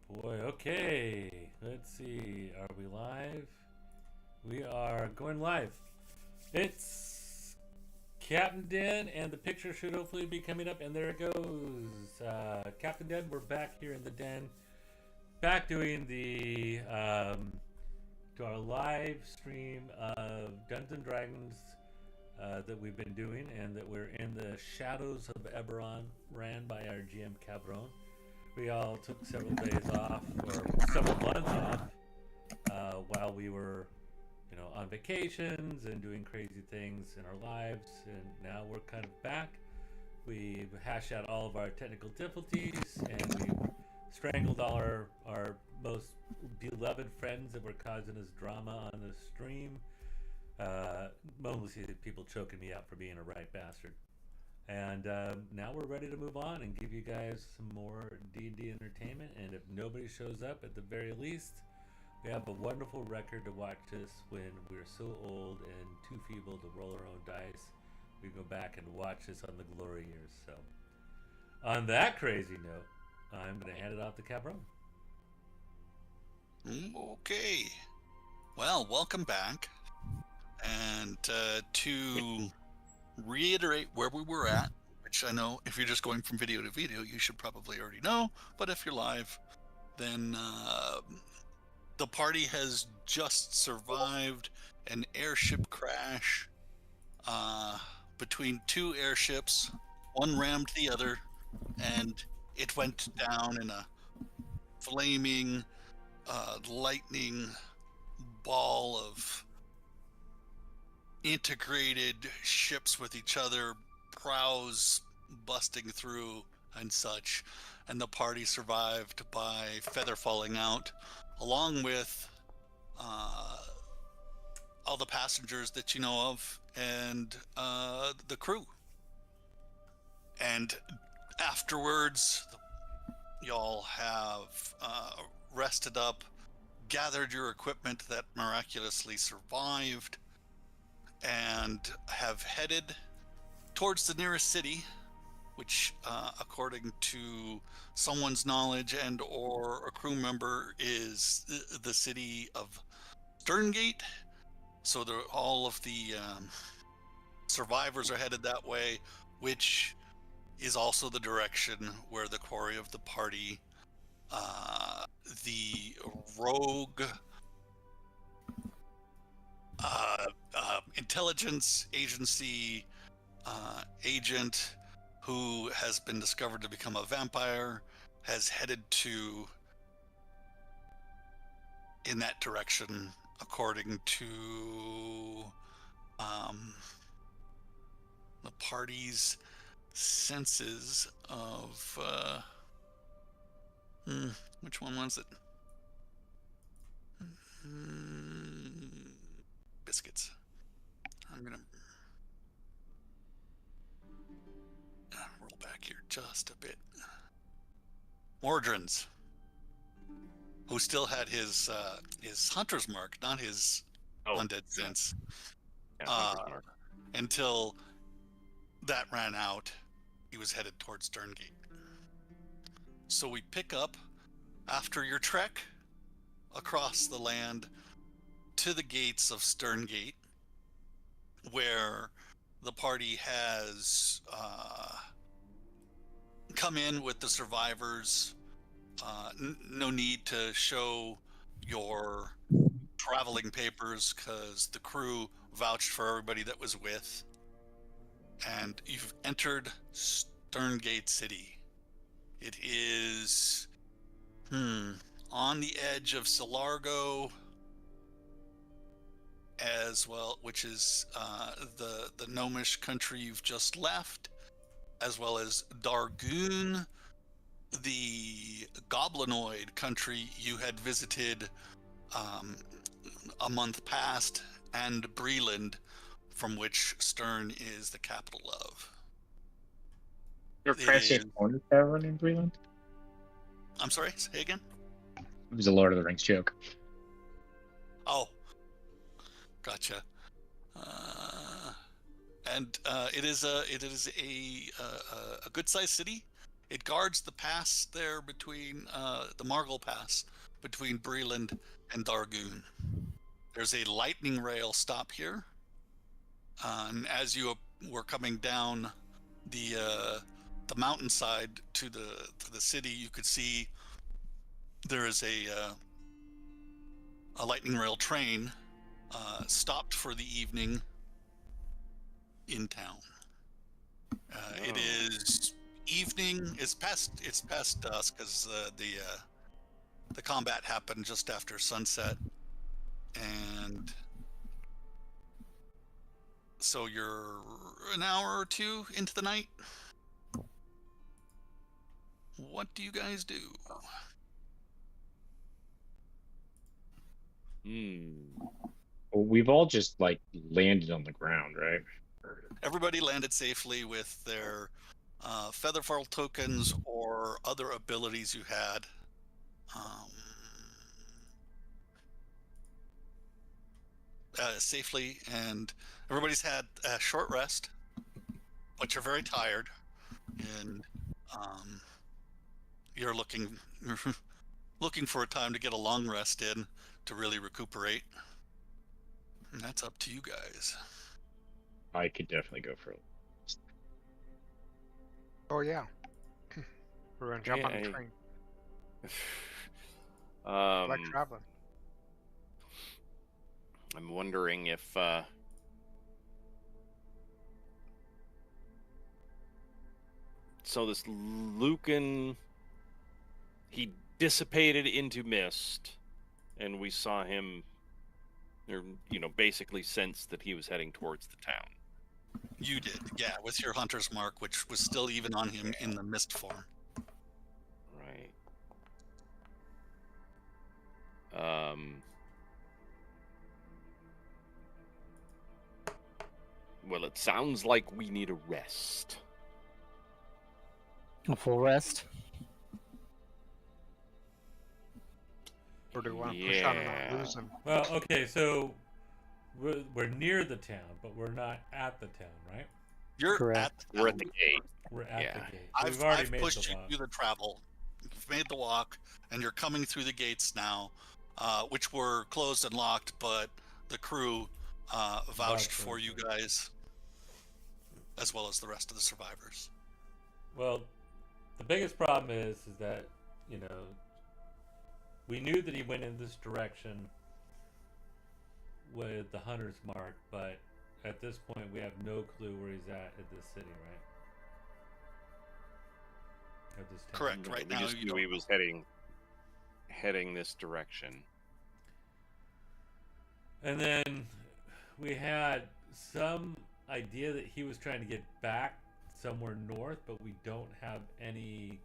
boy. Okay. Let's see. Are we live? We are going live. It's Captain Den, and the picture should hopefully be coming up. And there it goes. Captain Den, we're back here in the den. Back doing to our live stream of Dungeons and Dragons that we've been doing, and that we're in the Shadows of Eberron, ran by our GM Capt. We all took several days off, or several months off, while we were, on vacations and doing crazy things in our lives. And now we're kind of back. We've hashed out all of our technical difficulties, and we've strangled all our most beloved friends that were causing us drama on the stream. Mostly people choking me out for being a right bastard. And now we're ready to move on and give you guys some more D&D entertainment. And if nobody shows up, at the very least, we have a wonderful record to watch this when we're so old and too feeble to roll our own dice. We go back and watch this on the glory years. So, on that crazy note, I'm going to hand it off to Capt. Okay. Well, welcome back. And to reiterate where we were at, which I know if you're just going from video to video, you should probably already know. But if you're live, then the party has just survived an airship crash between two airships. One rammed the other, and it went down in a flaming, lightning ball of integrated ships with each other, prows busting through and such, and the party survived by feather falling out, along with all the passengers that you know of and the crew. And afterwards, y'all have rested up, gathered your equipment that miraculously survived, and have headed towards the nearest city, which according to someone's knowledge and or a crew member is the city of Sterngate. So all of the survivors are headed that way, which is also the direction where the quarry of the party, the rogue intelligence agency agent who has been discovered to become a vampire, has headed to in that direction, according to the party's senses of which one was it? Biscuits. I'm gonna roll back here just a bit. Mordrin's, who still had his hunter's mark, not his undead sense, until that ran out. He was headed towards Sterngate. So we pick up after your trek across the land to the gates of Sterngate, where the party has come in with the survivors. No need to show your traveling papers because the crew vouched for everybody that was with. And you've entered Sterngate City. It is on the edge of Solargo as well, which is the gnomish country you've just left, as well as Dargoon, the goblinoid country you had visited a month past, and Breland, from which Stern is the capital of. Your Francis Corner Tavern in Breland? I'm sorry, say again? It was a Lord of the Rings joke. Oh, gotcha. And it is a good-sized city. It guards the pass there between the Margle Pass between Breland and Dargoon. There's a lightning rail stop here, and as you were coming down the mountainside to the city, you could see there is a lightning rail train stopped for the evening in town. It is evening. It's past dusk because the combat happened just after sunset, and so you're an hour or two into the night. What do you guys do? Well, we've all just like landed on the ground, right? Everybody landed safely with their featherfall tokens or other abilities you had. Safely, and everybody's had a short rest, but you're very tired, and you're looking for a time to get a long rest in to really recuperate. And that's up to you guys. I could definitely go for it. Oh yeah. We're gonna jump on the train. Like traveling. I'm wondering if so this Lucan, he dissipated into mist, and we saw him, or basically sensed that he was heading towards the town. You did, yeah, with your hunter's mark, which was still even on him in the mist form. Right. Well, it sounds like we need a rest. A full rest? Or do we want to push on and not lose them? Well, okay, so we're near the town, but we're not at the town, right? You're Correct. at We're at the gate. We're at the gate. I've already made pushed the you walk. through the travel. You've made the walk, and you're coming through the gates now, which were closed and locked, but the crew vouched for you guys, as well as the rest of the survivors. Well, the biggest problem is that, we knew that he went in this direction with the hunter's mark, but at this point we have no clue where he's at this city, right? At this time. Correct. Right We now, just you knew don't. he was heading this direction. And then we had some idea that he was trying to get back somewhere north, but we don't have any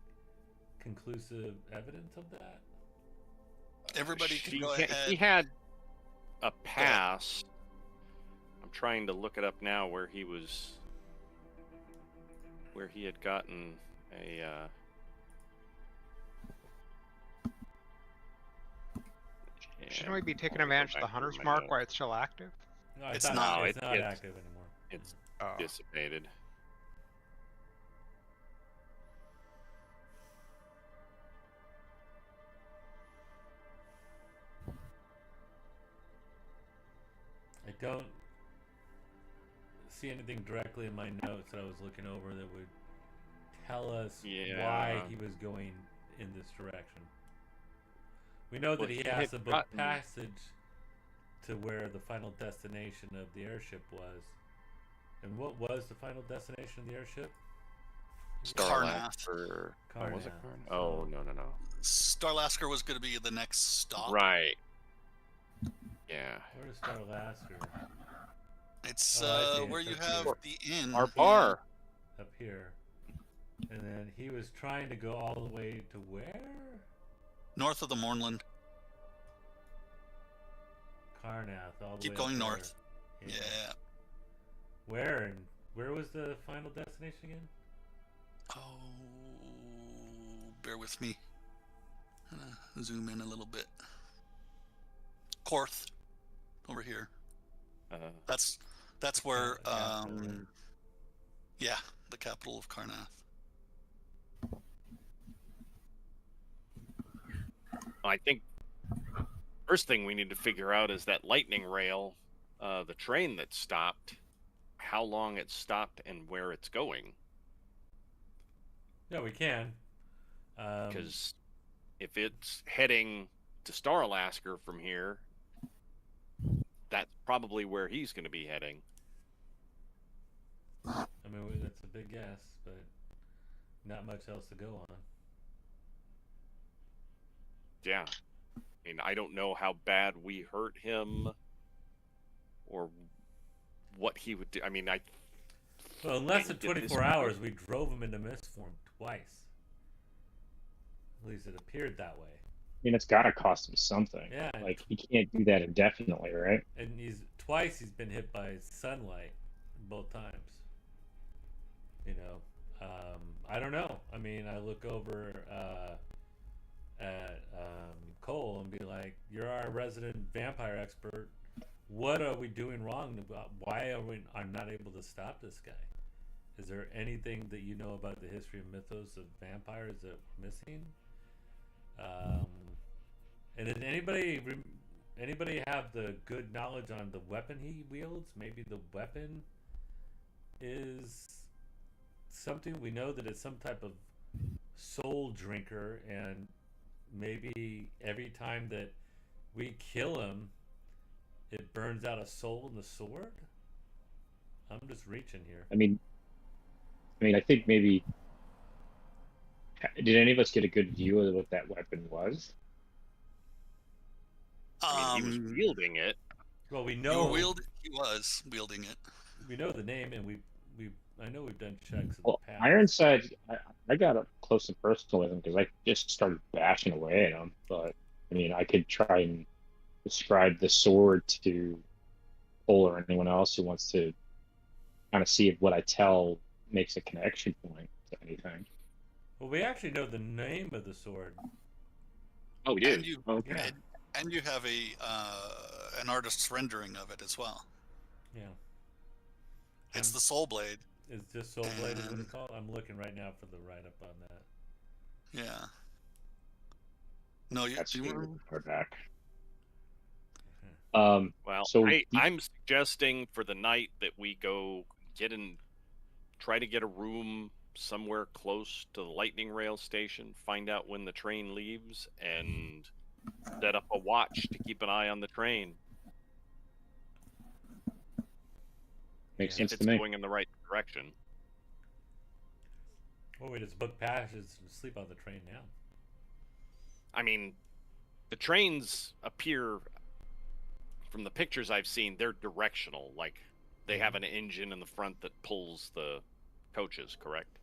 conclusive evidence of that. Everybody can go ahead. He had a pass. I'm trying to look it up now where he had gotten a Shouldn't we be taking advantage of the hunter's mark while it's still active? No, It's not. not. It's not active anymore. It's Oh. dissipated. I don't see anything directly in my notes that I was looking over that would tell us why he was going in this direction. We know that he has to book passage to where the final destination of the airship was. And what was the final destination of the airship? Starlasker. Oh, was it Karnath. Karnath? Oh, no. Starlasker was going to be the next stop. Right. Yeah. Where is Starlasker? It's Oh, I see. where It's you up have here. the inn. Our bar. Up here. And then he was trying to go all the way to where? North of the Mornland. Karnath. All the Keep way going up there. north. Yeah. Where was the final destination again? Oh, bear with me. Zoom in a little bit. Korth, over here. That's where. Capital. Yeah, the capital of Karnath. I think first thing we need to figure out is that lightning rail, the train that stopped, how long it stopped and where it's going. Yeah, we can. Because if it's heading to Star Alaska from here, that's probably where he's going to be heading. I mean, that's a big guess, but not much else to go on. Yeah. I mean, I don't know how bad we hurt him or what he would do. I mean, Well, in less than 24 hours, we drove him into mist form twice. At least it appeared that way. I mean, it's got to cost him something. Yeah. Like, he can't do that indefinitely, right? And he's been hit by sunlight both times. You know, I don't know. I mean, I look over at Cole and be like, "You're our resident vampire expert. What are we doing wrong? Why are we not able to stop this guy? Is there anything that you know about the history and mythos of vampires that we're missing?" And did anybody have the good knowledge on the weapon he wields? Maybe the weapon is something we know that it's some type of soul drinker, and maybe every time that we kill him, it burns out a soul in the sword. I'm just reaching here. I mean, I think maybe. Did any of us get a good view of what that weapon was? I mean, he was wielding it. Well, we know he was wielding it. we know the name, and I know we've done checks in Well, the past. Ironside, I got up close and personal with him because I just started bashing away at him. But I mean, I could try and describe the sword to Cole or anyone else who wants to kind of see if what I tell makes a connection point to anything. Well, we actually know the name of the sword. Oh, we do. And you, Okay. and you have an artist's rendering of it as well. Yeah. It's the Soul Blade. Is this Soul Blade is what it's called? I'm looking right now for the write-up on that. Yeah. No, That's you far back. Well, so I'm suggesting for the night that we go try to get a room somewhere close to the lightning rail station, find out when the train leaves, and set up a watch to keep an eye on the train. Makes If sense it's to me. going in the right direction. Well, we just book passages and sleep on the train now. I mean, the trains appear, from the pictures I've seen, they're directional. Like, they have an engine in the front that pulls the coaches, correct?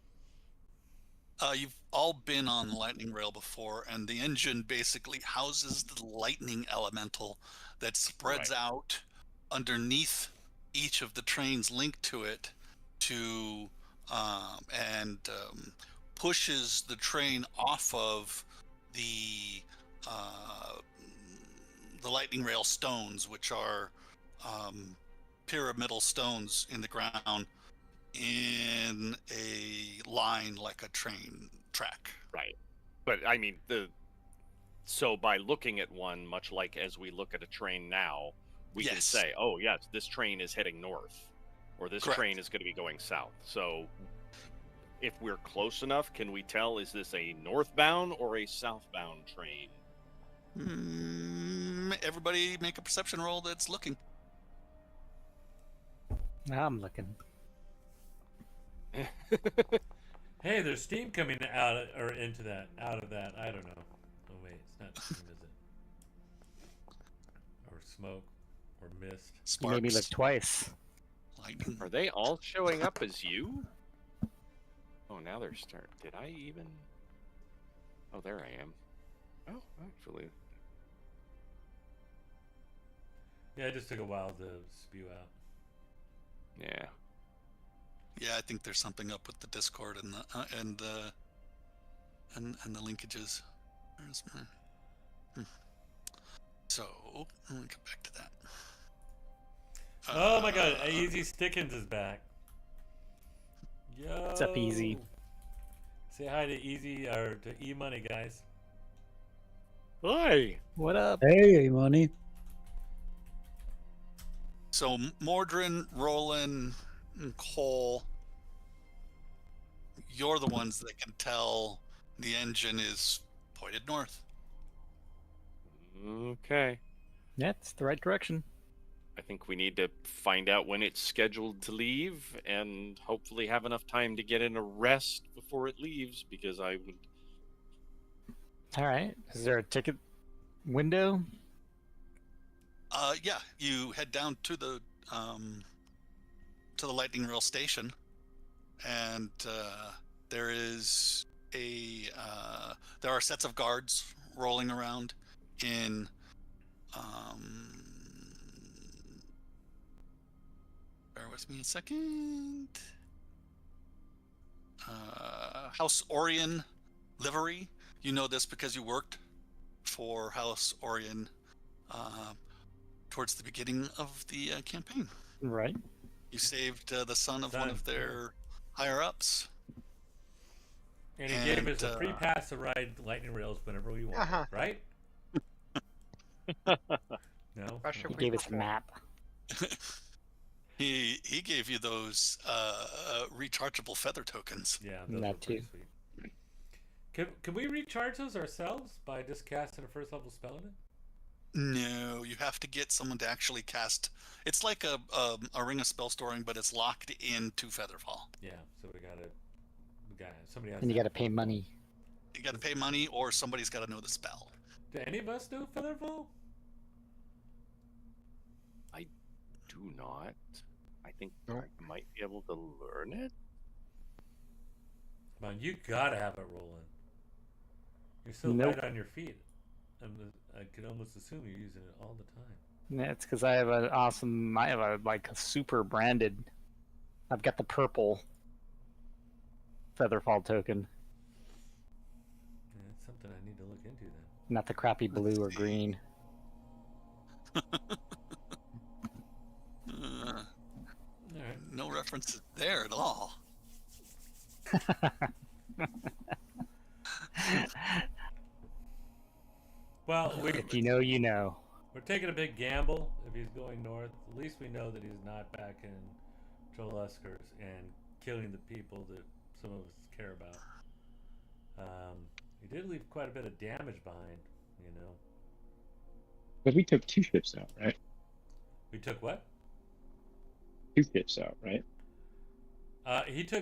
You've all been on the lightning rail before, and the engine basically houses the lightning elemental that spreads out underneath each of the trains linked to it and pushes the train off of the lightning rail stones, which are pyramidal stones in the ground in a line like a train track. Right. But I mean, so by looking at one, much like as we look at a train now, we can say, oh yes, this train is heading north, or this train is going to be going south. So if we're close enough, can we tell, is this a northbound or a southbound train? Everybody make a perception roll that's looking. I'm looking. Hey, there's steam coming out or into that, out of that. I don't know. Oh wait, it's not steam, is it? Or smoke, or mist. You made me look twice. Lightning. Are they all showing up as you? Oh, now they're Did I even? Oh, there I am. Oh, actually. Yeah, it just took a while to spew out. Yeah. Yeah, I think there's something up with the Discord and the linkages. Where's my... So let me get back to that. Oh my God! Easy Stickins is back. Yo. What's up, Easy? Say hi to Easy or to E Money, guys. Hi. What up? Hey, money. So Mordrin, Roland, and Cole, you're the ones that can tell the engine is pointed north. Okay. Yeah, it's the right direction. I think we need to find out when it's scheduled to leave and hopefully have enough time to get in a rest before it leaves because I would. All right. Is there a ticket window? Yeah, you head down to the lightning rail station, and there is there are sets of guards rolling around in bear with me a second. House Orion livery. You know this because you worked for House Orion towards the beginning of the campaign. Right. You saved the son of one of their higher ups. And he gave us a free pass to ride lightning rails whenever we wanted, right? No? He gave us a map. He gave you those rechargeable feather tokens. Yeah, those That were pretty too. sweet. Can we recharge those ourselves by just casting a first level spell in it? No, you have to get someone to actually cast. It's like a ring of spell storing, but it's locked into Featherfall. Yeah, so we gotta somebody has And you got to pay money. You got to pay money, or somebody's got to know the spell. Do any of us know Featherfall? I do not. I think Nope. I might be able to learn it. Come on, you gotta have it rolling. You're so Nope. light on your feet. I could almost assume you're using it all the time. That's because I have a super branded. I've got the purple Featherfall token, Yeah, that's something I need to look into then. not the crappy blue or green. All right. No references there at all. Well, If you know, you know. we're taking a big gamble if he's going north. At least we know that he's not back in Troluskers and killing the people that some of us care about. He did leave quite a bit of damage behind, you know. But we took 2 ships out, right? We took what? 2 ships out, right?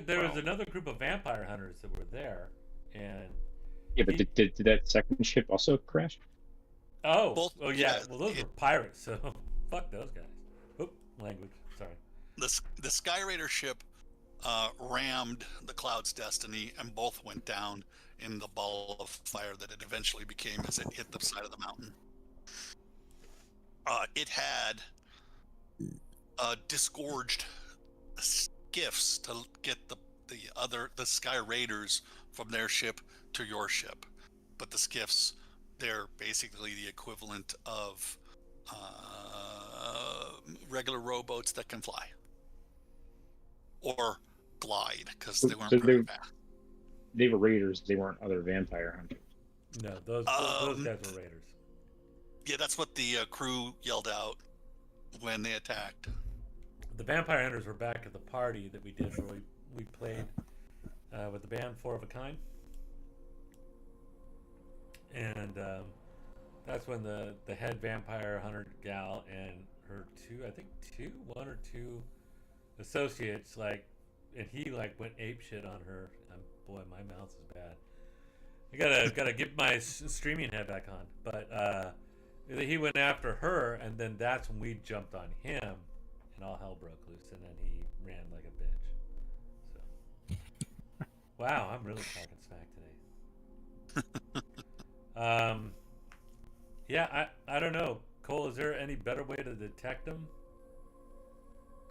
There was another group of vampire hunters that were there, and Yeah, but did that second ship also crash? oh, Both- yeah. yeah, Well, those were pirates, so fuck those guys. Oop, language. Sorry. The Sky Raider ship rammed the Cloud's Destiny, and both went down in the ball of fire that it eventually became as it hit the side of the mountain. It had disgorged skiffs to get the Sky Raiders from their ship to your ship, but the skiffs, they're basically the equivalent of regular rowboats that can fly or glide because they weren't very fast. They were raiders. They weren't other vampire hunters. No, those guys were raiders. Yeah, that's what the crew yelled out when they attacked. The vampire hunters were back at the party that we did where we played with the band Four of a Kind, and that's when the head vampire hunter gal and her one or two associates and he went ape shit on her. Boy, my mouth is bad. I gotta get my streaming head back on. But he went after her, and then that's when we jumped on him, and all hell broke loose, and then he ran like a bitch. So, wow, I'm really talking smack today. Yeah, I don't know, Cole. Is there any better way to detect them?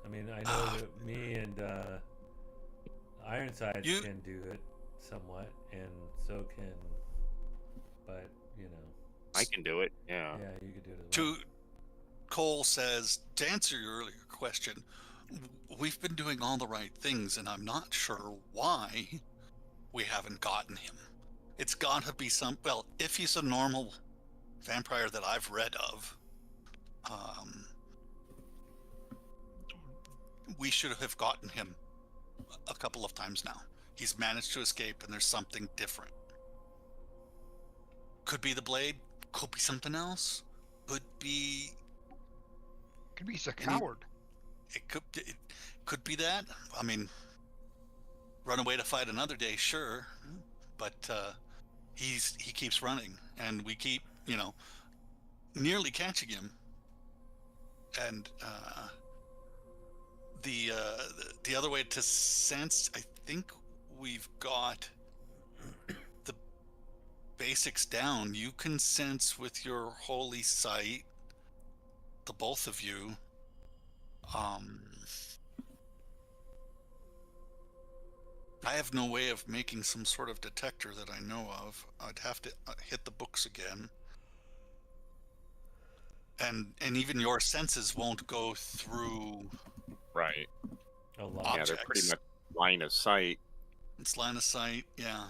I mean, I know that me and Ironsides can do it somewhat, and so can, but I can do it. Yeah. yeah, you could do it as well. Cole says, to answer your earlier question, we've been doing all the right things, and I'm not sure why we haven't gotten him. It's got to be well, if he's a normal vampire that I've read of, we should have gotten him a couple of times now. He's managed to escape, and there's something different. Could be the blade, could be something else, could be... Could be he's a coward. It could be that. I mean, run away to fight another day, sure, but he keeps running, and we keep, nearly catching him. And the other way to sense, I think we've got the basics down. You can sense with your holy sight, the both of you. I have no way of making some sort of detector that I know of. I'd have to hit the books again. And even your senses won't go through Right. A lot. Yeah, they're pretty much line of sight. It's line of sight, yeah.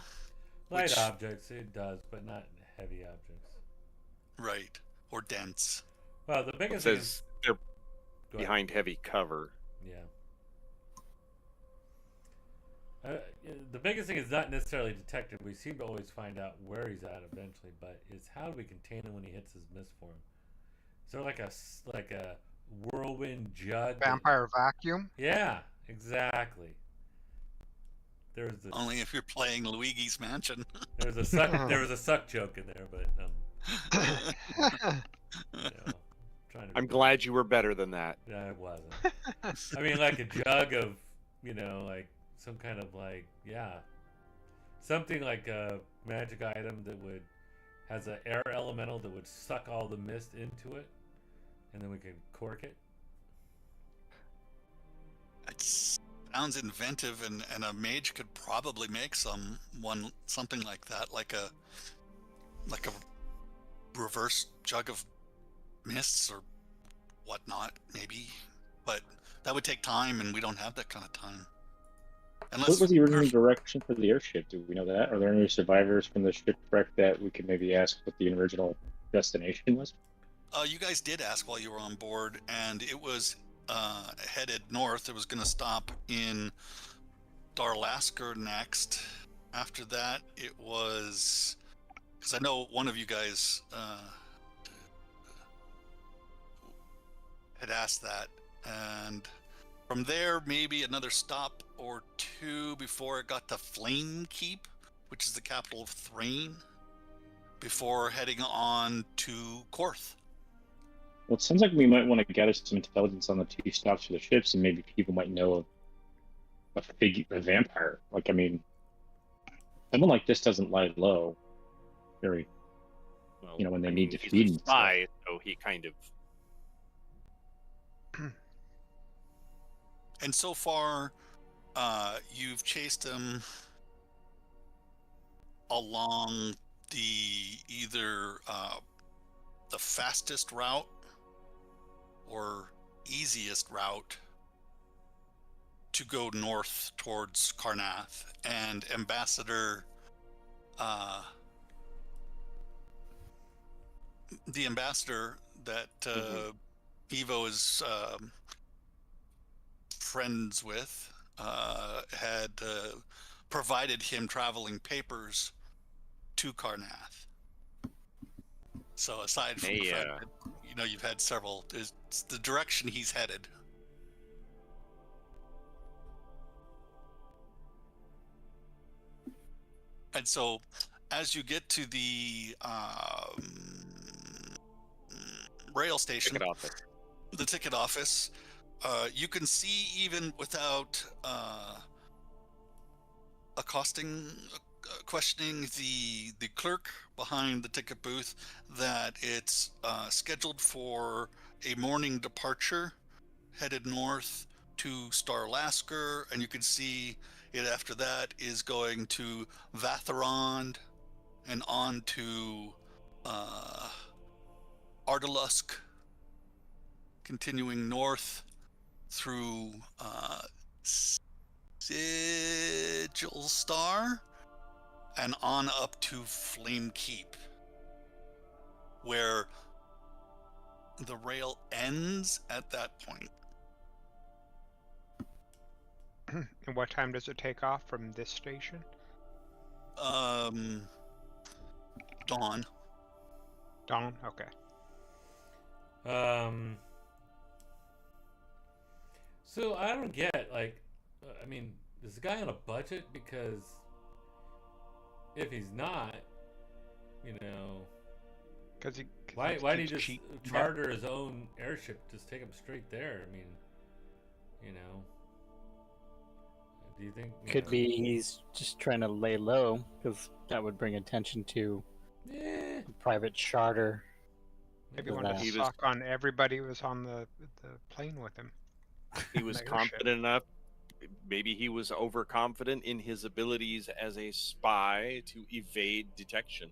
Light objects, it does, but not heavy objects. Right. Or dense. Well, the It biggest thing says is... they're Go ahead. behind heavy cover. Yeah. The biggest thing is not necessarily detected. We seem to always find out where he's at eventually, but it's how do we contain him when he hits his mist form? Is there like a whirlwind jug? Vampire vacuum. Yeah, exactly. There's the Only if you're playing Luigi's Mansion. there was a suck joke in there, but trying to. I'm glad you were better than that. No, it wasn't. I mean, like a jug of, like some kind of something like a magic item that has an air elemental that would suck all the mist into it, and then we can cork it. It sounds inventive, and a mage could probably make something like that, like a reverse jug of mists or whatnot, maybe. But that would take time, and we don't have that kind of time. What was the original direction for the airship? Do we know that? Are there any survivors from the shipwreck that we could maybe ask what the original destination was? You guys did ask while you were on board, and it was headed north. It was going to stop in Darlasker next. After that, it was... Because I know one of you guys had asked that. And from there, maybe another stop or two before it got to Flame Keep, which is the capital of Thrain, before heading on to Korth. Well, it sounds like we might want to gather some intelligence on the two stops for the ships, and maybe people might know a vampire. Like, I mean, someone like this doesn't lie low. Very, Well, when they I need mean, to he's feed a and stuff. spy, so he kind of... And so far, you've chased him along either the fastest route or easiest route to go north towards Karnath. And the ambassador that Evo is friends with had provided him traveling papers to Karnath. So aside from the fact that, you've had several, it's the direction he's headed. And so as you get to the rail station, the ticket office, you can see, even without questioning the clerk behind the ticket booth, that it's scheduled for a morning departure headed north to Starlasker, and you can see it after that is going to Vatharond and on to Ardalusk, continuing north through Sigil Star and on up to Flame Keep. where the rail ends at that point. And what time does it take off from this station? Dawn. Dawn? Okay. So I don't get, like, I mean, is the guy on a budget? Because if he's not, you know, why did he just cheap. charter his own airship? Just take him straight there. I mean, you know, do you think Could be he's just trying to lay low, because that would bring attention to Yeah, a private charter. Maybe Well, wanted to he was- suck on everybody who was on the plane with him. He was The airship. confident enough. Maybe he was overconfident in his abilities as a spy to evade detection.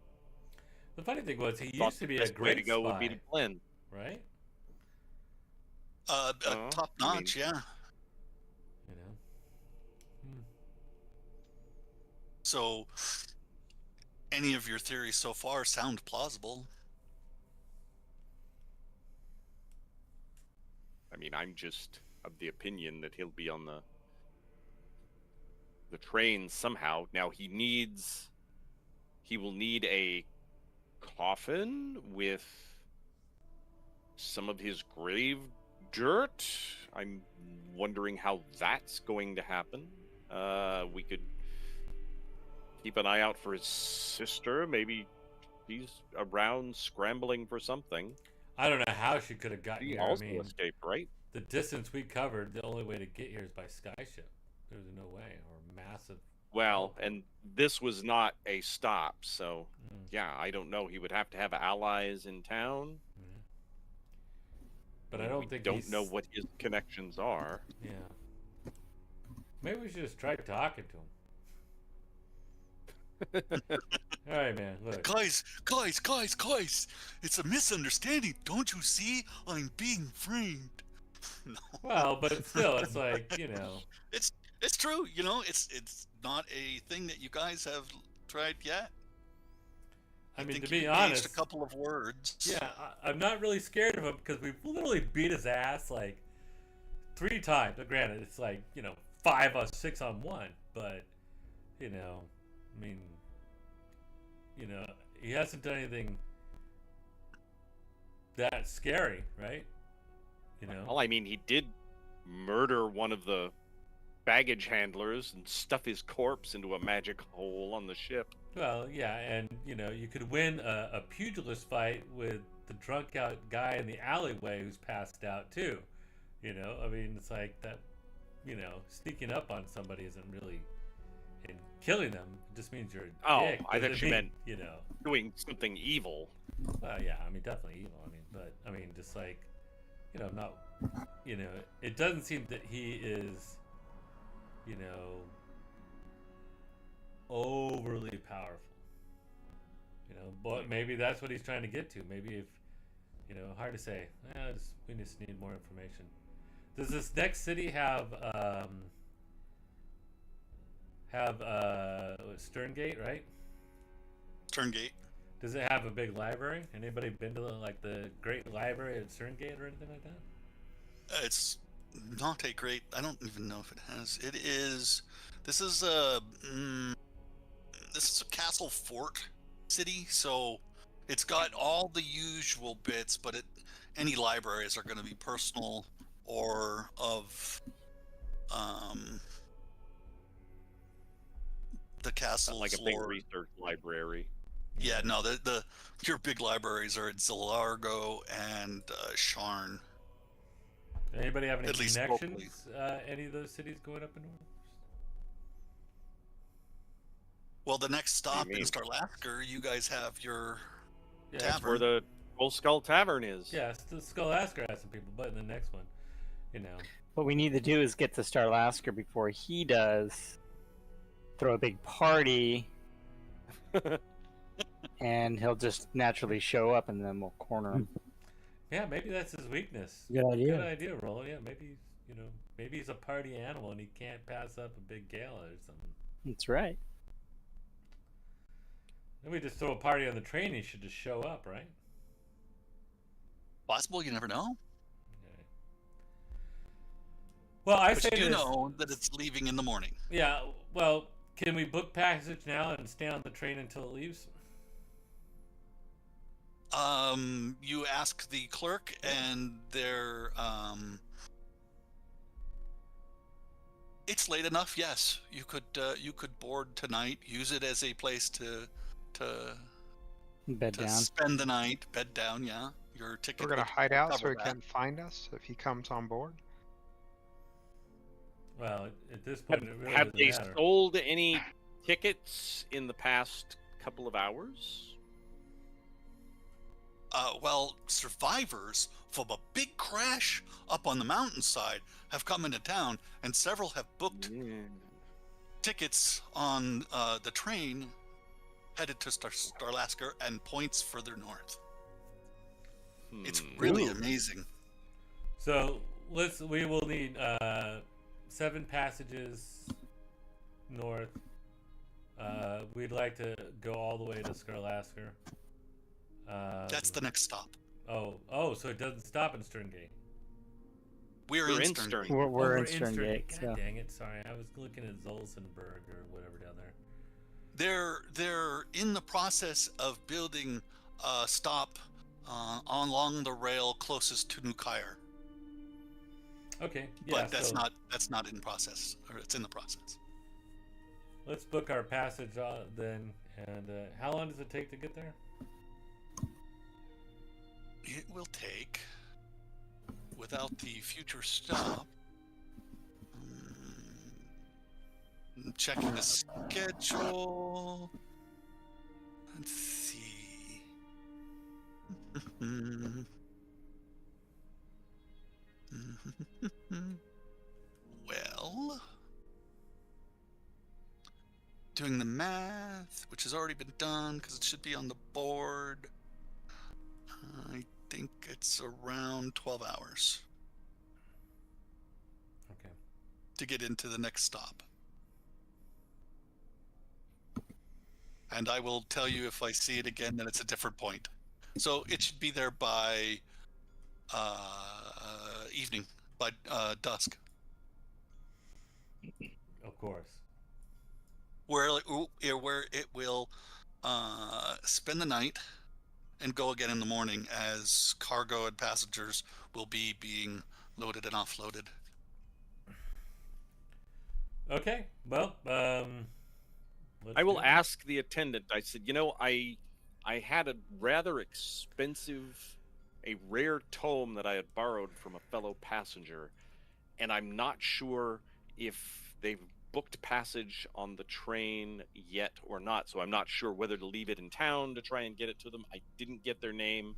the funny thing was he Thought used to the be a best way to great go spy, would be to blend. right? Top notch, yeah. You know. Hmm. So, any of your theories so far sound plausible. I mean, I'm just of the opinion that he'll be on the train somehow. Now he will need a coffin with some of his grave dirt. I'm wondering how that's going to happen. We could keep an eye out for his sister. Maybe she's around scrambling for something. I don't know how she could have gotten He here. also I mean, escaped, right? the distance we covered, the only way to get here is by skyship. There's no way, or massive. Well, and this was not a stop, so Mm, yeah, I don't know. He would have to have allies in town. yeah. But I don't We think don't know he's- what his connections are. Yeah. Maybe we should just try talking to him. All right, man. Look. Guys! It's a misunderstanding. Don't you see? I'm being framed. No, Well, but still, it's like, you know. it's true. You know, it's not a thing that you guys have tried yet. I mean, think to be you honest, exchanged a couple of words. yeah, I'm not really scared of him because we've literally beat his ass like 3 times. Now, granted, it's like, you know, 5 on 6 on 1, but you know, I mean, you know, he hasn't done anything that scary, right? You know. Well, I mean, he did murder one of the baggage handlers and stuff his corpse into a magic hole on the ship. Well, yeah, and you know, you could win a pugilist fight with the drunk out guy in the alleyway who's passed out too. You know, I mean, it's like that. You know, sneaking up on somebody isn't really, and killing them just means you're a Oh, dick. I thought Doesn't you mean, meant- you know. Doing something evil. Well, yeah, I mean, definitely evil. I mean, but I mean, just like, you know, not, you know, it doesn't seem that he is, you know, overly powerful. You know, but maybe that's what he's trying to get to. Maybe if, you know, hard to say. We just need more information. Does this next city have Sterngate, right? Sterngate. Does it have a big library? Anybody been to the Great Library at Sterngate or anything like that? It's not a great. I don't even know if it has. It is. This is a castle fort city, so it's got all the usual bits, but any libraries are going to be personal or of the castle's Like a big lord. research library. Yeah, no, your big libraries are at Zilargo and Sharn. Anybody have any At least connections? Any of those cities going up in order? Well, the next What do stop you in mean? Starlasker, you guys have your Yeah, Tavern. That's where the Old Skull Tavern is. yeah. Skullasker has some people, but in the next one, you know. What we need to do is get to Starlasker before he does. Throw a big party, and he'll just naturally show up, and then we'll corner him. Yeah, maybe that's his weakness. Good idea. Good idea, Roll. Yeah, maybe, you know, maybe he's a party animal and he can't pass up a big gala or something. That's right. Then we just throw a party on the train. He should just show up, right? Possible, you never know. Okay. Well, I But say you do this. know that it's leaving in the morning. Yeah. Well, can we book passage now and stay on the train until it leaves? You ask the clerk, and they're it's late enough. Yes, you could board tonight. Use it as a place to Bed down. spend the night. Bed down. Yeah, your ticket. We're gonna would hide out so cover he that. can't find us if he comes on board. Well, at this point, it really Have they doesn't matter. sold any tickets in the past couple of hours? Well, survivors from a big crash up on the mountainside have come into town, and several have booked tickets on the train headed to Starlasker and points further north. It's really amazing. So we will need 7 passages north. We'd like to go all the way to Skarlasker. That's the next stop. Oh, so it doesn't stop in Sterngate. We're in Stern. Stern. We're in Sterngate. God So. dang it! Sorry, I was looking at Zolsenberg or whatever down there. They're in the process of building a stop along the rail closest to New Caire. Okay, yeah. But that's so not in process, or it's in the process. let's book our passage then. And how long does it take to get there? It will take, without the future stop, checking the schedule. Let's see. Well, doing the math, which has already been done because it should be on the board. I think it's around 12 hours Okay. to get into the next stop. And I will tell you if I see it again that it's a different point. So it should be there by evening, by dusk. Of course. Where it will spend the night and go again in the morning, as cargo and passengers will be being loaded and offloaded. Okay. Well, let's I will do it. ask the attendant. I said, I had a rather expensive, a rare tome that I had borrowed from a fellow passenger, and I'm not sure if they've booked passage on the train yet or not. So I'm not sure whether to leave it in town to try and get it to them. I didn't get their name.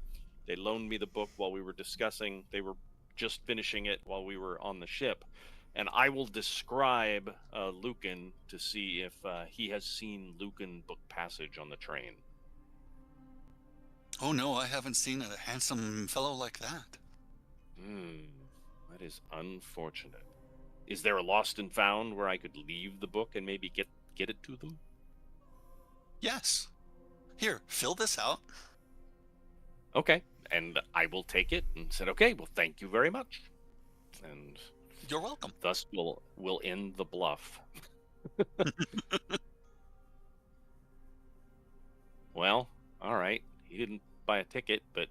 They loaned me the book while we were discussing. They were just finishing it while we were on the ship. And I will describe Lucan to see if he has seen Lucan book passage on the train. Oh no, I haven't seen a handsome fellow like that. That is unfortunate. Is there a lost and found where I could leave the book and maybe get it to them? Yes. Here, fill this out. Okay, and I will take it and said, okay, well, thank you very much. And You're welcome. thus we'll end the bluff. Well, all right. He didn't buy a ticket, but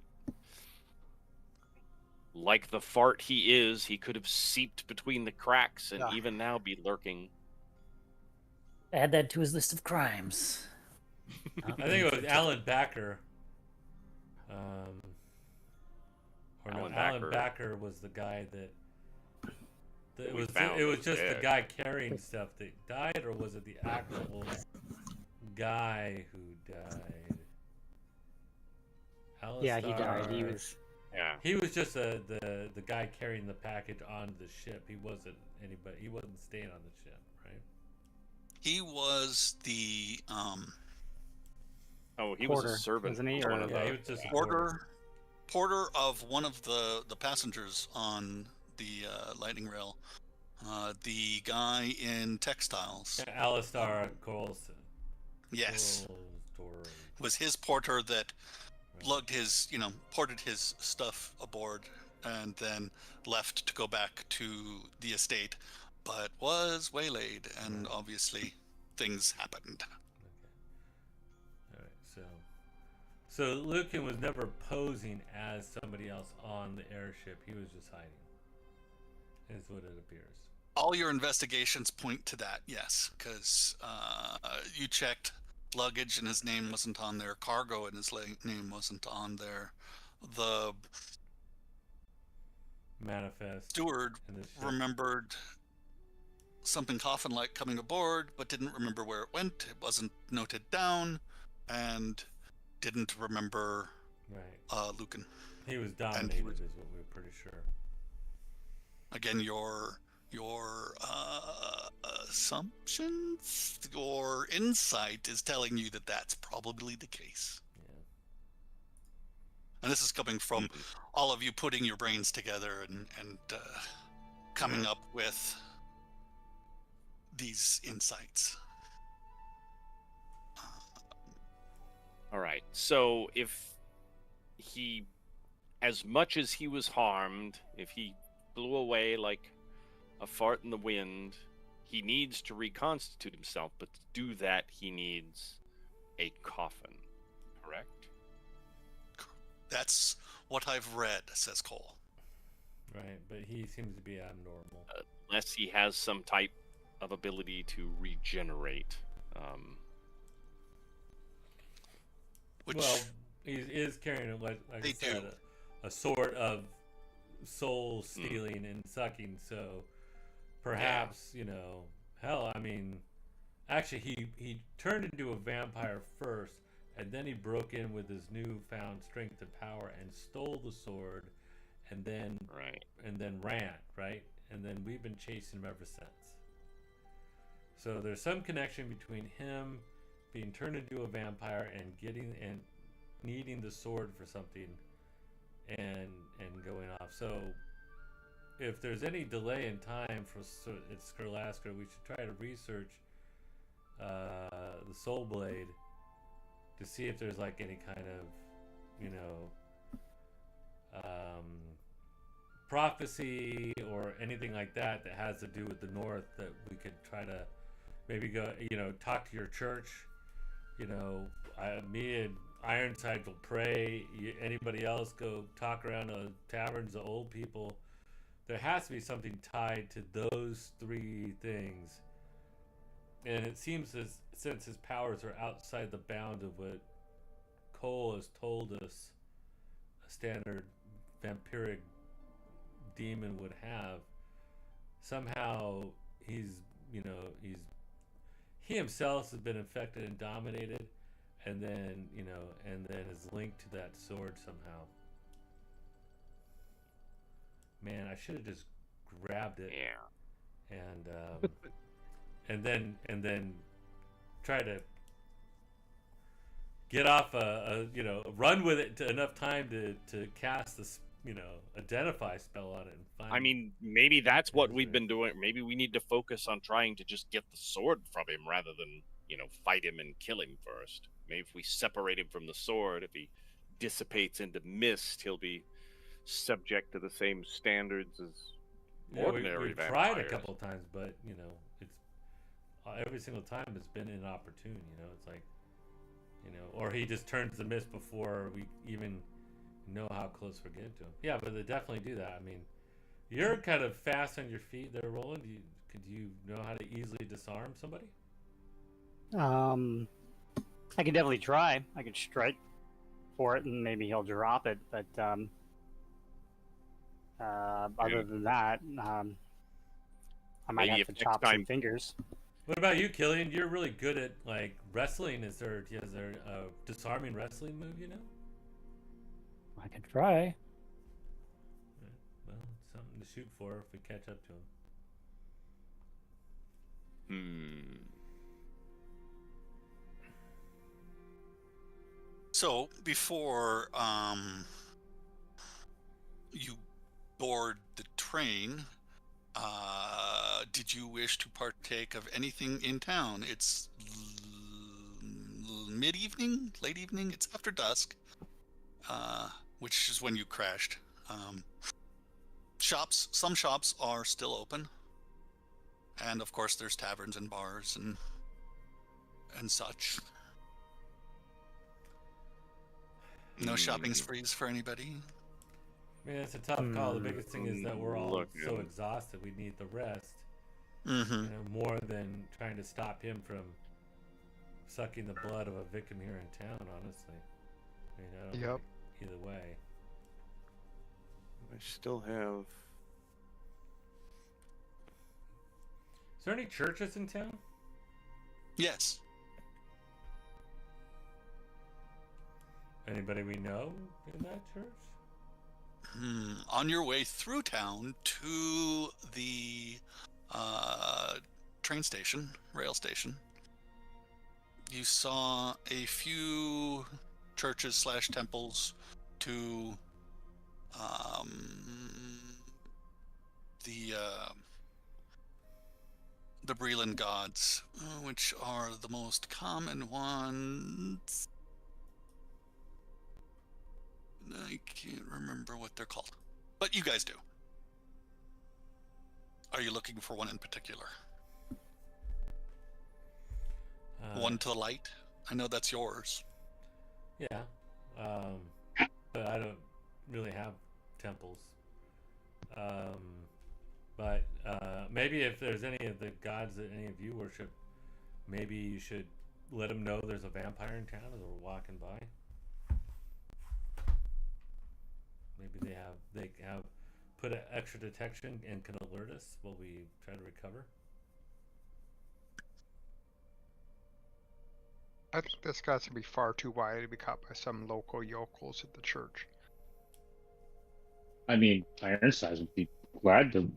like the fart he is, he could have seeped between the cracks and even now be lurking. Add that to his list of crimes. I think it was Alan Backer. Alan Alan Backer. Backer was the guy that. It We was found just dead. the guy carrying stuff that died, or was it the actual guy who died? Yeah, he died. He Alistar- was. Yeah. He was just the guy carrying the package on the ship. He wasn't anybody. He wasn't staying on the ship, right? He was the Oh, he Porter, was a servant. wasn't he, for one or- of Yeah, the- he was just a porter. porter of one of the passengers on the lightning rail. The guy in textiles. Alistar Coulson. Yes. Coulson. Was his porter that lugged his, ported his stuff aboard, and then left to go back to the estate, but was waylaid, and obviously things happened. All right, so Lucan was never posing as somebody else on the airship. He was just hiding, is what it appears. All your investigations point to that, yes, because you checked luggage and his name wasn't on there, cargo and his name wasn't on there. The Manifest steward in the ship. remembered something coffin-like coming aboard, but didn't remember where it went. It wasn't noted down, and didn't remember Right. Lucan. He was dominated, is what we're pretty sure. Again, your assumptions, your insight is telling you that that's probably the case. Yeah. And this is coming from all of you putting your brains together and coming up with these insights. All right. So if he, as much as he was harmed, if he blew away like a fart in the wind, he needs to reconstitute himself, but to do that, he needs a coffin, correct? That's what I've read, says Cole. Right, but he seems to be abnormal. Unless he has some type of ability to regenerate. Which Well, he is carrying, like I They said, do. a sort of soul stealing and sucking. So perhaps, hell, I mean, actually, he turned into a vampire first, and then he broke in with his newfound strength and power and stole the sword, and then ran, right? And then we've been chasing him ever since. So there's some connection between him being turned into a vampire and needing the sword for something, and going off. So if there's any delay in time for Skurlasker, we should try to research the Soul Blade to see if there's like any kind of prophecy or anything like that has to do with the North, that we could try to maybe go, talk to your church. Me and Ironside will pray. Anybody else go talk around the taverns of old people. There has to be something tied to those three things. And it seems since his powers are outside the bounds of what Cole has told us a standard vampiric demon would have, somehow he himself has been infected and dominated, and then is linked to that sword somehow. Man, I should have just grabbed it. Yeah. And then try to get off run with it to enough time to cast this identify spell on it and find. I mean, maybe that's what we've been doing. Maybe we need to focus on trying to just get the sword from him rather than fight him and kill him first. Maybe if we separate him from the sword, if he dissipates into mist, he'll be subject to the same standards as ordinary we've vampires. tried a couple of times, but it's every single time it's been inopportune. It's like or he just turns the mist before we even know how close we're getting to him. Yeah, but they definitely do that. I mean, you're kind of fast on your feet there, Roland. Could you know how to easily disarm somebody? I can definitely try. I could strike for it and maybe he'll drop it, but other than that, I might Maybe have to if chop next some time- fingers. What about you, Killian? You're really good at like wrestling. Is there a disarming wrestling move? I could try. Well, it's something to shoot for if we catch up to him. So before you board the train, did you wish to partake of anything in town? It's mid-evening, late evening. It's after dusk. which is when you crashed. Some shops are still open, and of course there's taverns and bars and such. No shopping sprees for anybody. I mean, it's a tough call. The biggest thing is that we're all so exhausted. We need the rest. More than trying to stop him from sucking the blood of a victim here in town, honestly. I mean, I don't think either way. I still have... Is there any churches in town? Yes. Anybody we know in that church? On your way through town to the train station, rail station, you saw a few churches / temples to the Breland gods, which are the most common ones. I can't remember what they're called, but you guys do. Are you looking for one in particular? One to the light? I know that's yours. Yeah. But I don't really have temples. But maybe if there's any of the gods that any of you worship, maybe you should let them know there's a vampire in town as we're walking by. Maybe they have put an extra detection and can alert us while we try to recover. I think this guy's gonna be far too wide to be caught by some local yokels at the church. I mean, Ironsides would be glad to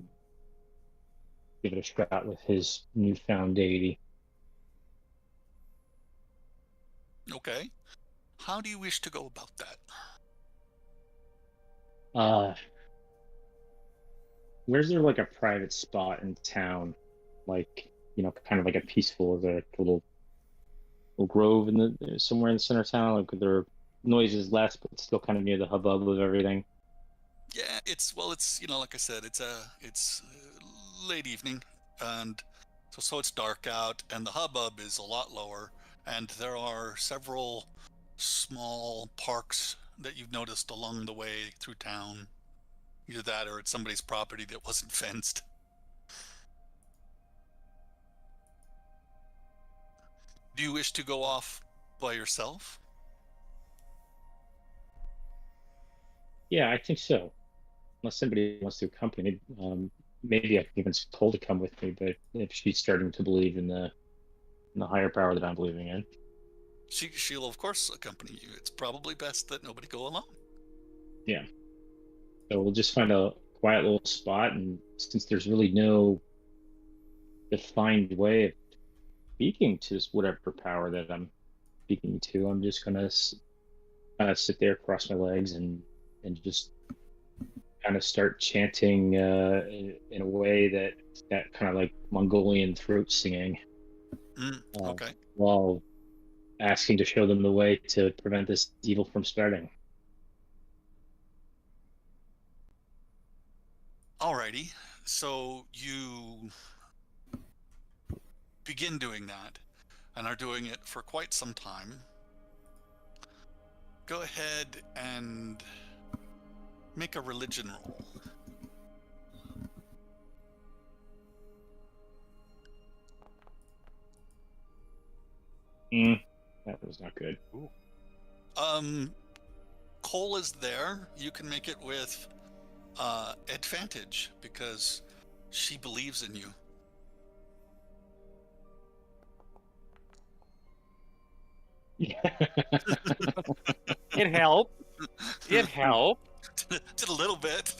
give it a shot with his newfound deity. Okay. How do you wish to go about that? Where's there like a private spot in town, like, you know, kind of like a peaceful, is there like a little grove in the somewhere in the center of town, like there are noises less, but still kind of near the hubbub of everything? Yeah, it's like I said, it's late evening, and so it's dark out, and the hubbub is a lot lower, and there are several small parks that you've noticed along the way through town. Either that or it's somebody's property that wasn't fenced. Do you wish to go off by yourself? Yeah, I think so. Unless somebody wants to accompany me, maybe I can even told to come with me. But if she's starting to believe in the higher power that I'm believing in, She'll of course accompany you. It's probably best that nobody go alone. Yeah. So we'll just find a quiet little spot, and since there's really no defined way of speaking to this whatever power that I'm speaking to, I'm just gonna kind of sit there, cross my legs, and just kind of start chanting in a way that kind of like Mongolian throat singing. Okay. While asking to show them the way to prevent this evil from spreading. Alrighty, so you begin doing that, and are doing it for quite some time. Go ahead and make a religion roll. That was not good. Ooh. Cole is there. You can make it with advantage because she believes in you. It helped. It helped. Did a little bit.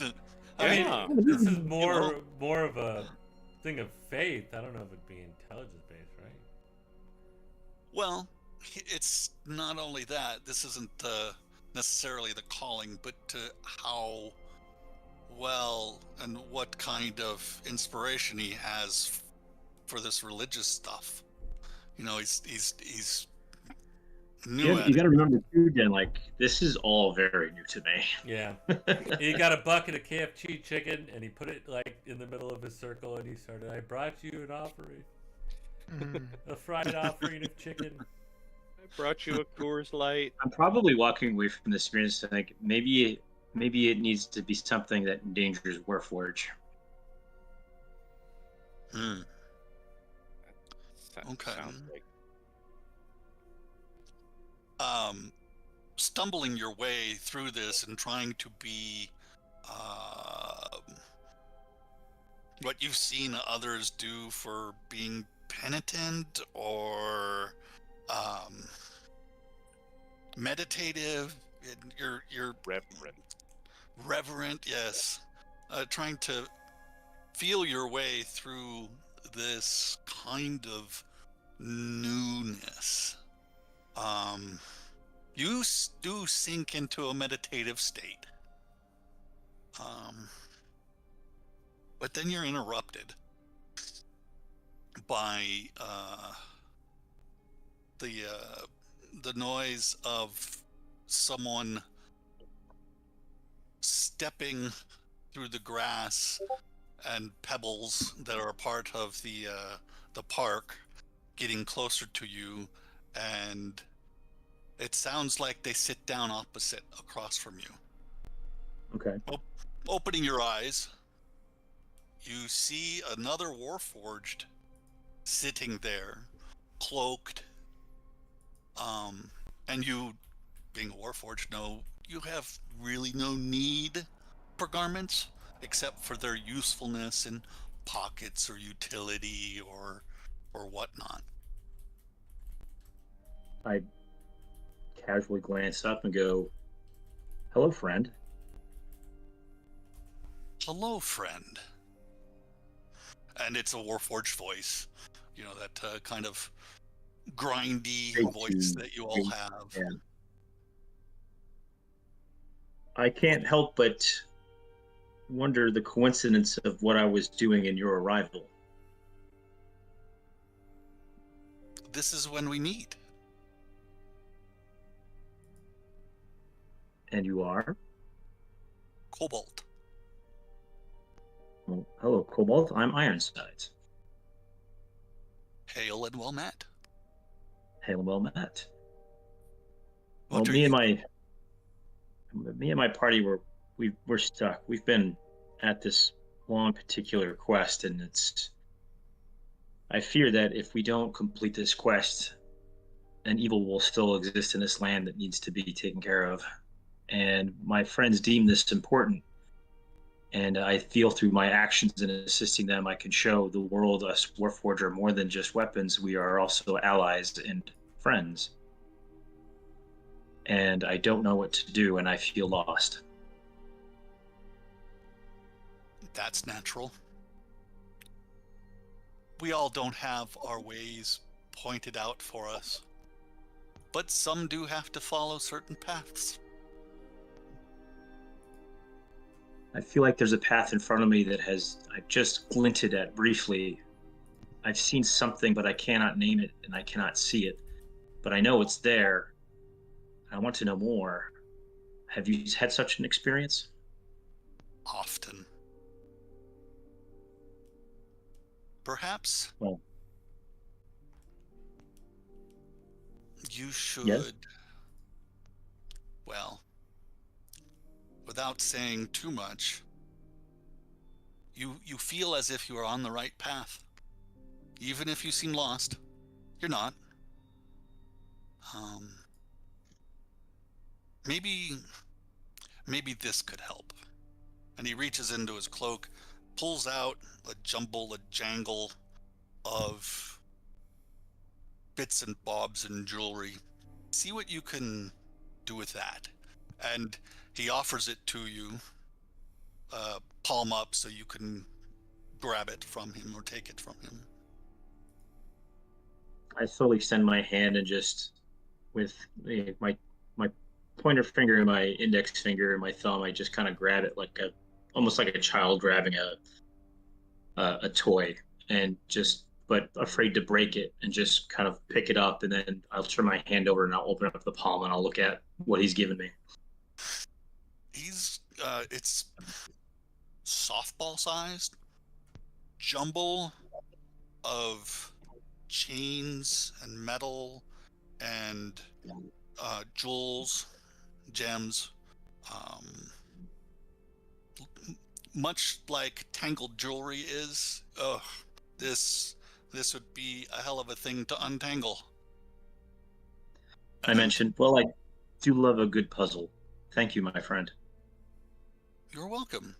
I mean, Yeah. this is more of a thing of faith. I don't know if it'd be intelligence based, right? Well, it's not only that. This isn't necessarily the calling, but how well and what kind of inspiration he has for this religious stuff. You know, he's New You got to remember too, Jen. Like this is all very new to me. Yeah. He got a bucket of KFC chicken and he put it like in the middle of his circle and he started, I brought you an offering. A fried offering of chicken. I brought you a Coors Light. I'm probably walking away from this experience to think maybe it needs to be something that endangers Warforge. Hmm. Okay. Sounds like stumbling your way through this and trying to be what you've seen others do for being penitent or meditative. You're reverent, yes. Trying to feel your way through this kind of newness. You do sink into a meditative state. But then you're interrupted by the noise of someone stepping through the grass and pebbles that are part of the park, getting closer to you, and it sounds like they sit down opposite across from you. Okay. Opening your eyes, you see another Warforged sitting there, cloaked. And you, being a Warforged, know you have really no need for garments except for their usefulness in pockets or utility or whatnot. I casually glance up and go, "Hello, friend." Hello, friend. And it's a Warforged voice, you know, that kind of grindy voice that you all have. Yeah. I can't help but wonder the coincidence of what I was doing in your arrival. This is when we meet. And you are? Cobalt. Well, hello, Cobalt. I'm Ironsides. Hail and well met. Hail and well met. What Well, me and my party we're stuck. We've been at this long particular quest, and I fear that if we don't complete this quest, an evil will still exist in this land that needs to be taken care of. And my friends deem this important. And I feel through my actions in assisting them, I can show the world us Warforged are more than just weapons. We are also allies and friends. And I don't know what to do, and I feel lost. That's natural. We all don't have our ways pointed out for us, but some do have to follow certain paths. I feel like there's a path in front of me that I've just glinted at briefly. I've seen something, but I cannot name it and I cannot see it. But I know it's there. I want to know more. Have you had such an experience? Often. Perhaps Well, you should, yes? Well, without saying too much, you feel as if you are on the right path. Even if you seem lost, you're not. Maybe this could help. And he reaches into his cloak, pulls out a jangle of bits and bobs and jewelry. See what you can do with that. And he offers it to you, palm up, so you can grab it from him or take it from him. I slowly extend my hand and just, with my pointer finger and my index finger and my thumb, I just kind of grab it almost like a child grabbing a toy, and just but afraid to break it, and just kind of pick it up, and then I'll turn my hand over and I'll open up the palm and I'll look at what he's given me. It's softball sized jumble of chains and metal and jewels, gems, much like tangled jewelry is. Ugh, this would be a hell of a thing to untangle. I mentioned, well, I do love a good puzzle. Thank you, my friend. You're welcome.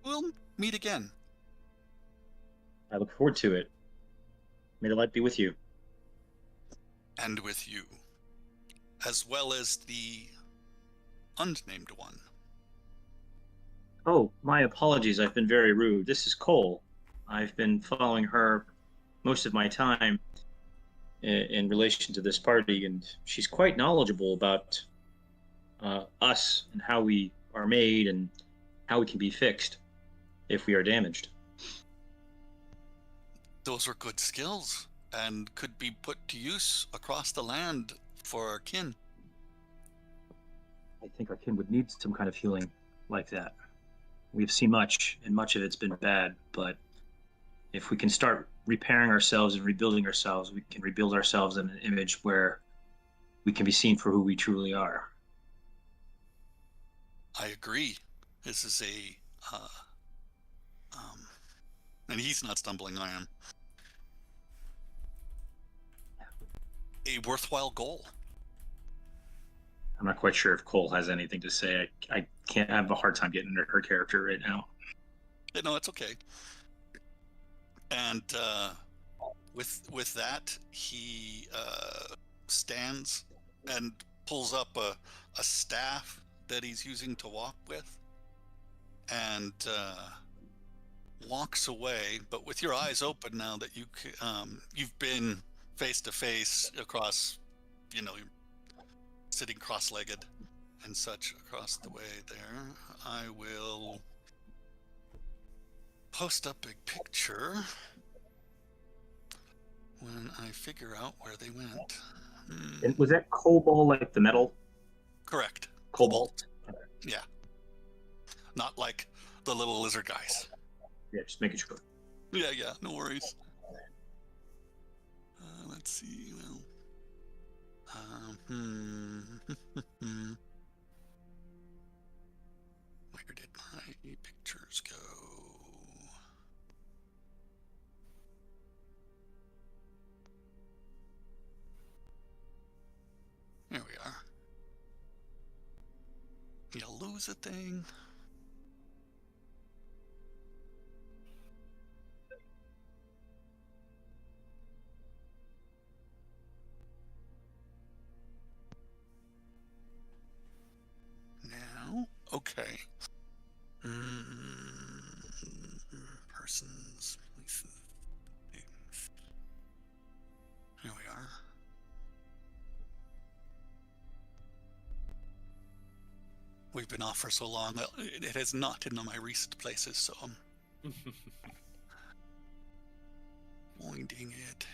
We'll meet again. I look forward to it. May the light be with you. And with you, as well as the unnamed one. Oh, my apologies. I've been very rude. This is Cole. I've been following her most of my time in relation to this party, and she's quite knowledgeable about us and how we are made and how we can be fixed if we are damaged. Those are good skills and could be put to use across the land for our kin. I think our kin would need some kind of healing like that. We've seen much, and much of it's been bad, but if we can start repairing ourselves and rebuilding ourselves, we can rebuild ourselves in an image where we can be seen for who we truly are. I agree. This is and he's not stumbling, I am. A worthwhile goal. I'm not quite sure if Cole has anything to say. I can't have a hard time getting into her character right now. No, it's okay. And with that, he stands and pulls up a staff that he's using to walk with, and walks away. But with your eyes open now that you've been face to face across, you're sitting cross-legged and such across the way there. I will post up a picture when I figure out where they went. And was that cobalt like the metal? Correct. Cobalt. Yeah. Not like the little lizard guys. Yeah, just making sure. Yeah, no worries. Let's see. Well, where did my pictures go? There we are. You lose a thing. Now, okay. Persons, places, things. Here we are. We've been off for so long, it has not hidden on my recent places, so I'm finding it.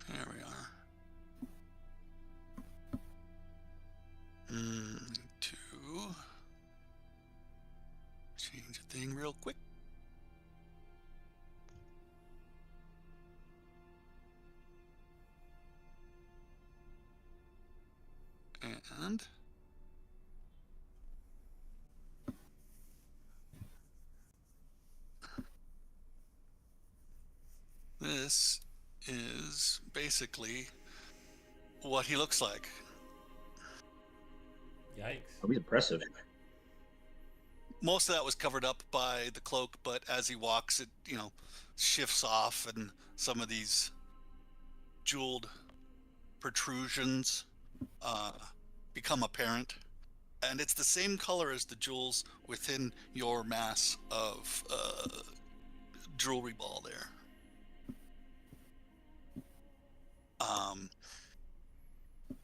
There we are. To change a thing real quick. And this is basically what he looks like. Yikes. Oh, he's impressive. Most of that was covered up by the cloak, but as he walks, it, shifts off, and some of these jeweled protrusions become apparent. And it's the same color as the jewels within your mass of jewelry ball there.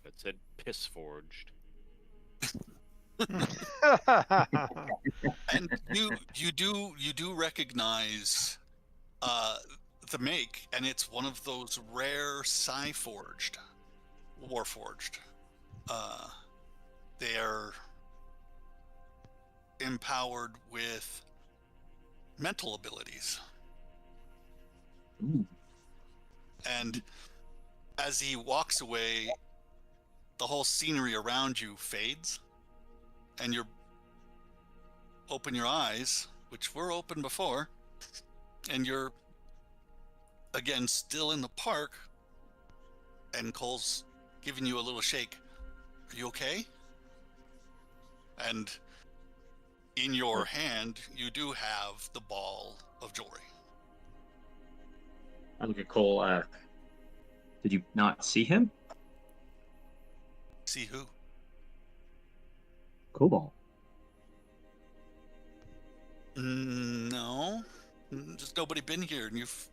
That said piss forged. And you do recognize the make, and it's one of those rare Warforged. They are empowered with mental abilities. Ooh. And as he walks away, the whole scenery around you fades, and you open your eyes, which were open before, and you're again still in the park, and Cole's giving you a little shake. Are you okay? And in your hand, you do have the ball of joy. I look at Cole. Did you not see him? See who? Cobalt. No. Just nobody been here, and you've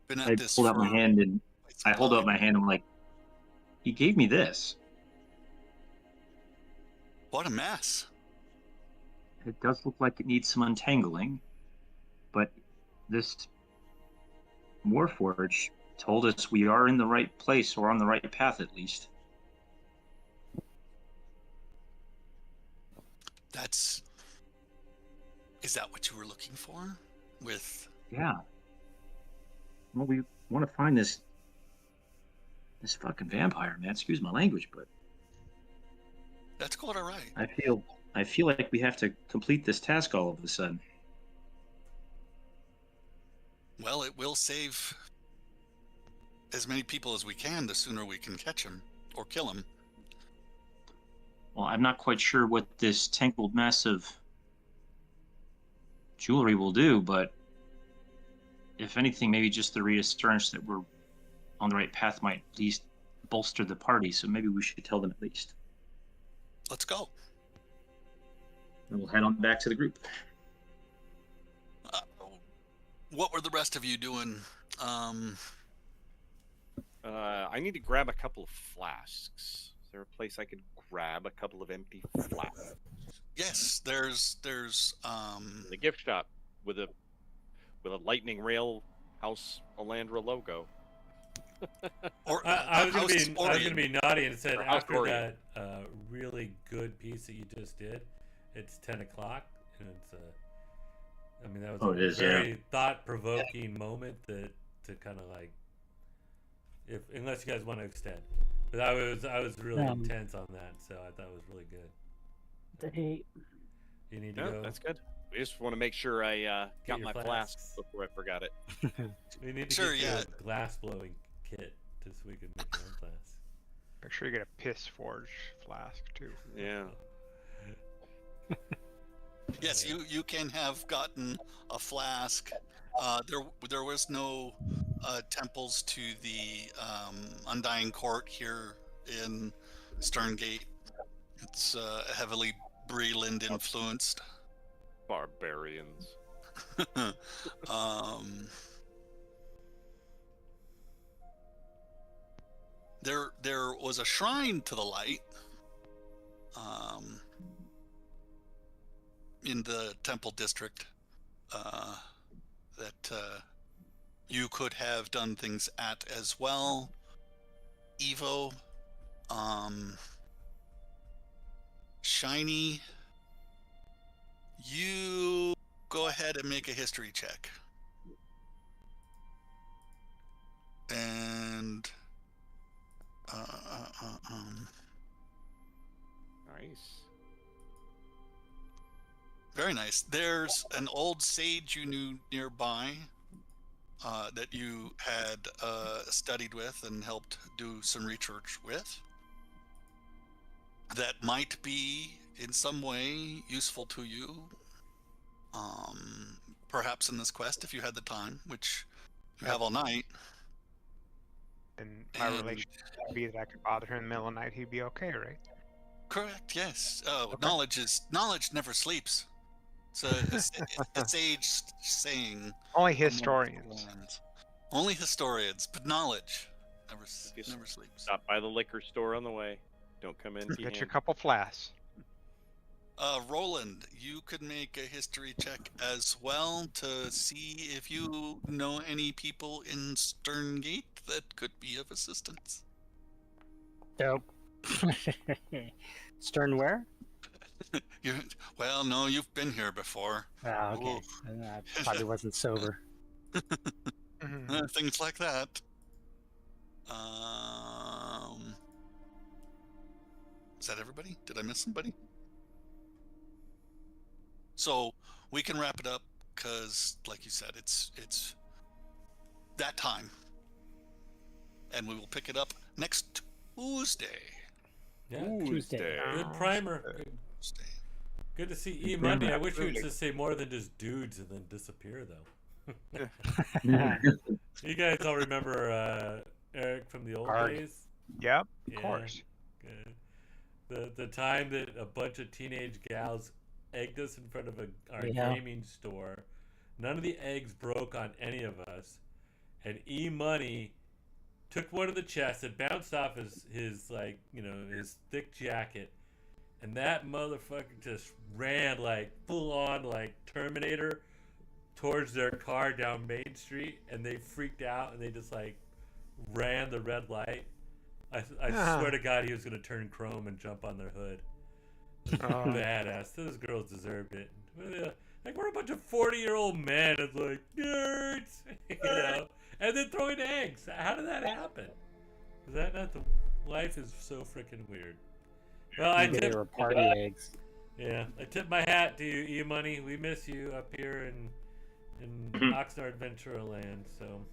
been at I this pulled out my for hand and quite some I hold up time. my hand. I'm like, he gave me this. What a mess. It does look like it needs some untangling, but this Warforge told us we are in the right place, or on the right path at least. Is that what you were looking for? Yeah. Well, we want to find this fucking vampire, man. Excuse my language, but That's quite all right. I feel like we have to complete this task all of a sudden. Well, it will save as many people as we can. The sooner we can catch him or kill him. Well, I'm not quite sure what this tangled mess of jewelry will do, but if anything, maybe just the reassurance that we're on the right path might at least bolster the party, so maybe we should tell them at least. Let's go. And we'll head on back to the group. What were the rest of you doing? I need to grab a couple of flasks. Is there a place I could grab a couple of empty flasks? Yes, there's The gift shop with a lightning rail House Alandra logo. or I was House gonna be naughty and said Or House after Orion. that really good piece that you just did, it's 10 o'clock and it's I mean that was It a is, very thought-provoking moment that to kind of like unless you guys want to extend, but I was really intense on that, so I thought it was really good. Hey, You need to No, go. that's good. I just want to make sure I got your my flasks. flask before I forgot it. We need to Sure, get you yeah. a glass blowing kit just so we can make your own flask. Make sure you get a piss forge flask too. Yeah. Yes, you can have gotten a flask. There was no temples to the Undying Court here in Sterngate. It's heavily Breland influenced. Barbarians. There was a shrine to the light in the temple district that you could have done things at as well. Evo, Shiny, you go ahead and make a history check. And Nice. very nice. There's an old sage you knew nearby that you had studied with and helped do some research with. That might be in some way useful to you. Perhaps in this quest if you had the time, which you have all night. And my relation would be that I could bother him in the middle of the night, he'd be okay, right? Correct, yes. Knowledge never sleeps. It's a sage saying. Only historians. Only historians, but knowledge never sleeps. Stop by the liquor store on the way. Don't come in. Get your empty-handed. couple flasks. Roland, you could make a history check as well to see if you know any people in Sterngate that could be of assistance. Dope. Stern where? Well, no, you've been here before. Oh, okay. I probably wasn't sober. Mhm. Things like that. Is that everybody? Did I miss somebody? So we can wrap it up because, like you said, it's that time, and we will pick it up next Tuesday. Yeah. Tuesday. Good primer. Good, Tuesday. good to see E Money. I wish we would Absolutely. just say more than just dudes and then disappear though. Yeah. You guys all remember Eric from the old Arg. days? Yep, Yeah, of course. good. The time that a bunch of teenage gals egged us in front of our Yeah. gaming store. None of the eggs broke on any of us, and E Money took one of the chests. It bounced off his like his thick jacket, and that motherfucker just ran like full on like Terminator towards their car down Main Street, and they freaked out and they just like ran the red light. I swear to God, he was gonna turn chrome and jump on their hood. Oh. Badass. Those girls deserved it. Like we're a bunch of 40-year-old men and like nerds, and then throwing eggs. How did that happen? Is that not the life is so freaking weird? Well, I Maybe they tip. were party eggs. Yeah, I tip my hat to you, E Money. We miss you up here in Oxnard Adventureland. So,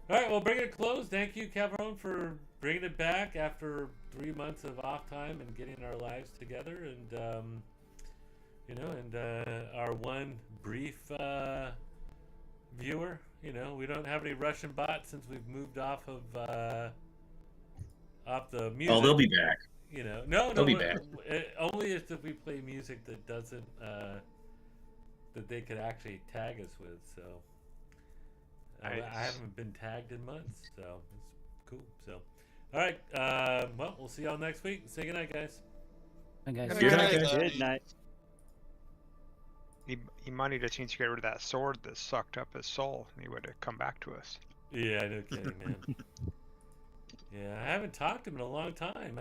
all right, well, bring it close. Thank you, Cameron, for bringing it back after 3 months of off time and getting our lives together, and our one brief viewer. We don't have any Russian bots since we've moved off of the music. Oh, they'll be back. No, They'll be back. Only if we play music that doesn't that they could actually tag us with. So I Nice. haven't been tagged in months, so it's cool. So all right, well, we'll see y'all next week. Say goodnight, guys. I guess. Good night, guys. Good night. Imani just needs to get rid of that sword that sucked up his soul, and he would have come back to us. Yeah, no kidding, man. Yeah, I haven't talked to him in a long time.